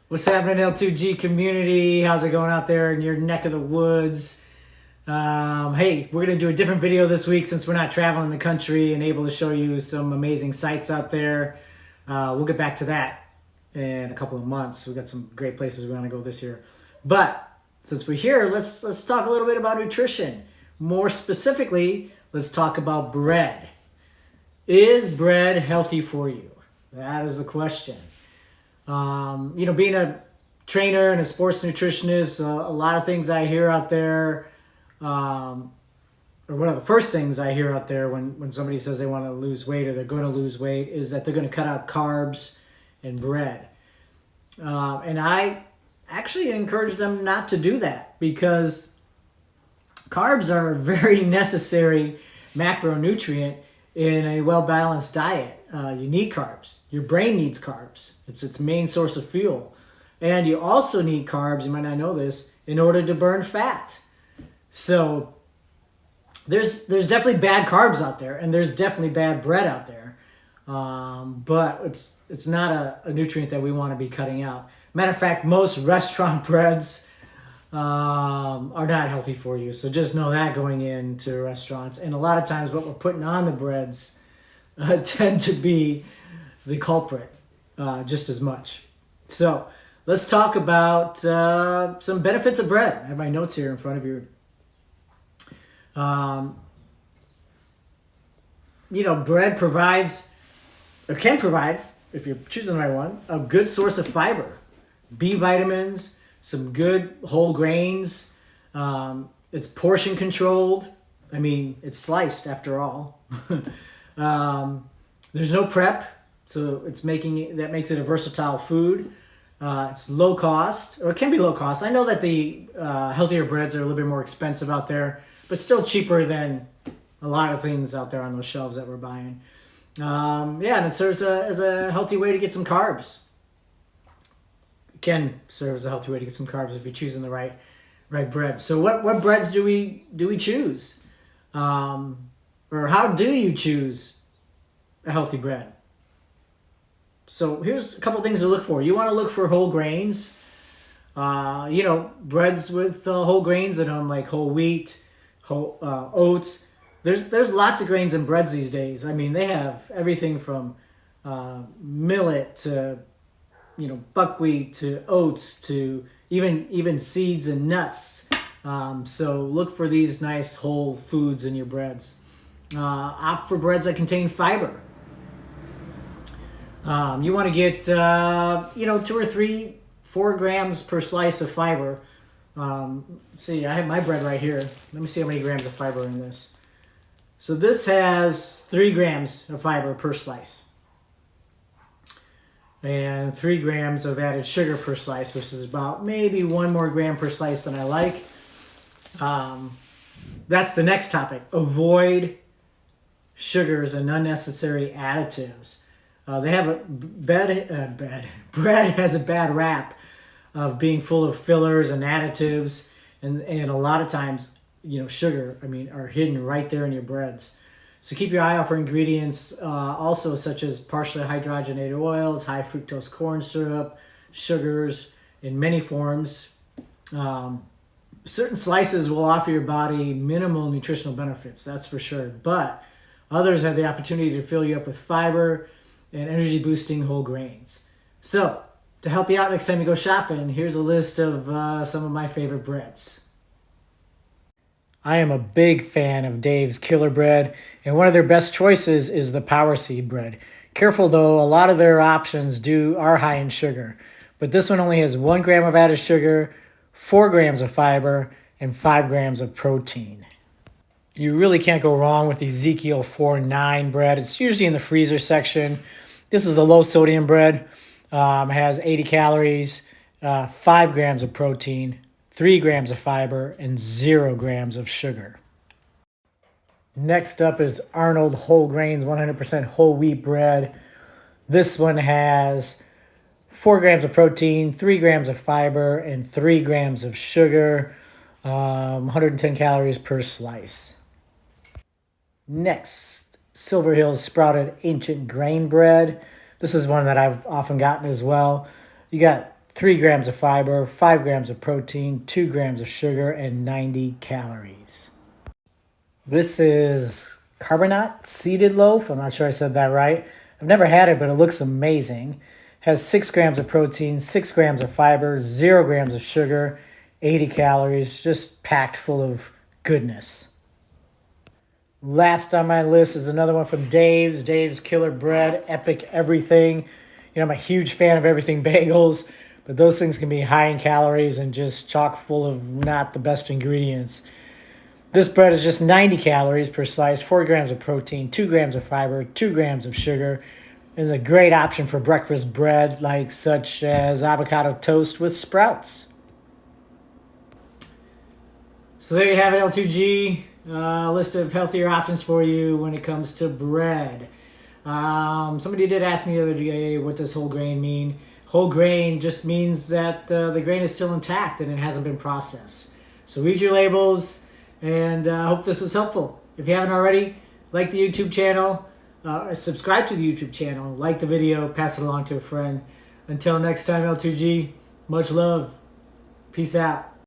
What's happening, L2G community? How's it going out there in your neck of the woods? Hey, we're going to do a different video this week since we're not traveling the country and able to show you some amazing sites out there. We'll get back to that in a couple of months. We've got some great places we want to go this year. But since we're here, let's talk a little bit about nutrition. More specifically, let's talk about bread. Is bread healthy for you? That is the question. Being a trainer and a sports nutritionist, a lot of things I hear out there, or one of the first things I hear out there when somebody says they want to lose weight or they're going to lose weight is that they're going to cut out carbs and bread. And I actually encourage them not to do that because carbs are a very necessary macronutrient in a well-balanced diet. You need carbs. Your brain needs carbs. It's its main source of fuel. And you also need carbs, you might not know this, in order to burn fat. So there's definitely bad carbs out there, and there's definitely bad bread out there. But it's not a nutrient that we want to be cutting out. Matter of fact, most restaurant breads are not healthy for you. So just know that going into restaurants. And a lot of times what we're putting on the breads tend to be the culprit just as much. So let's talk about some benefits of bread. I have my notes here in front of you. Bread provides, or can provide, if you're choosing the right one, a good source of fiber, B vitamins, some good whole grains. It's portion controlled. I mean, it's sliced after all. There's no prep, so that makes it a versatile food. It's low cost, or it can be low cost. I know that the healthier breads are a little bit more expensive out there, but still cheaper than a lot of things out there on those shelves that we're buying. And it serves as a healthy way to get some carbs. It can serve as a healthy way to get some carbs if you're choosing the right bread. So what breads do we choose? Or how do you choose a healthy bread? So here's a couple things to look for. You want to look for whole grains. Breads with whole grains in them, like whole wheat, whole oats. There's lots of grains in breads these days. I mean, they have everything from millet to buckwheat to oats to even seeds and nuts. So look for these nice whole foods in your breads. Opt for breads that contain fiber. You want to get 2 or 3, 4 grams per slice of fiber. See, I have my bread right here. Let me see how many grams of fiber in this. So this has 3 grams of fiber per slice. And 3 grams of added sugar per slice, which is about maybe 1 more gram per slice than I like. That's the next topic. Avoid sugars and unnecessary additives. They have bread has a bad rap of being full of fillers and additives, and a lot of times, sugar, are hidden right there in your breads. So keep your eye out for ingredients also such as partially hydrogenated oils, high fructose corn syrup, sugars in many forms. Certain slices will offer your body minimal nutritional benefits, that's for sure. But others have the opportunity to fill you up with fiber and energy boosting whole grains. So to help you out next time you go shopping, here's a list of some of my favorite breads. I am a big fan of Dave's Killer Bread, and one of their best choices is the Power Seed bread. Careful though, a lot of their options are high in sugar, but this one only has 1 gram of added sugar, 4 grams of fiber, and 5 grams of protein. You really can't go wrong with the Ezekiel 4-9 bread. It's usually in the freezer section. This is the low sodium bread. It has 80 calories, 5 grams of protein, 3 grams of fiber, and 0 grams of sugar. Next up is Arnold Whole Grains 100% whole wheat bread. This one has 4 grams of protein, 3 grams of fiber, and 3 grams of sugar, 110 calories per slice. Next, Silver Hills Sprouted Ancient Grain Bread. This is one that I've often gotten as well. You got 3 grams of fiber, 5 grams of protein, 2 grams of sugar, and 90 calories. This is carbonate seeded loaf. I'm not sure I said that right. I've never had it, but it looks amazing. Has 6 grams of protein, 6 grams of fiber, 0 grams of sugar, 80 calories, just packed full of goodness. Last on my list is another one from Dave's Killer Bread, Epic Everything. You know, I'm a huge fan of everything bagels, but those things can be high in calories and just chock full of not the best ingredients. This bread is just 90 calories per slice, 4 grams of protein, 2 grams of fiber, 2 grams of sugar. It's a great option for breakfast bread, like such as avocado toast with sprouts. So there you have it, L2G. List of healthier options for you when it comes to bread. Somebody did ask me the other day, what does whole grain mean? Whole grain just means that the grain is still intact and it hasn't been processed. So read your labels, and I hope this was helpful. If you haven't already, like the YouTube channel, subscribe to the YouTube channel, like the video, pass it along to a friend. Until next time, L2G, much love. Peace out.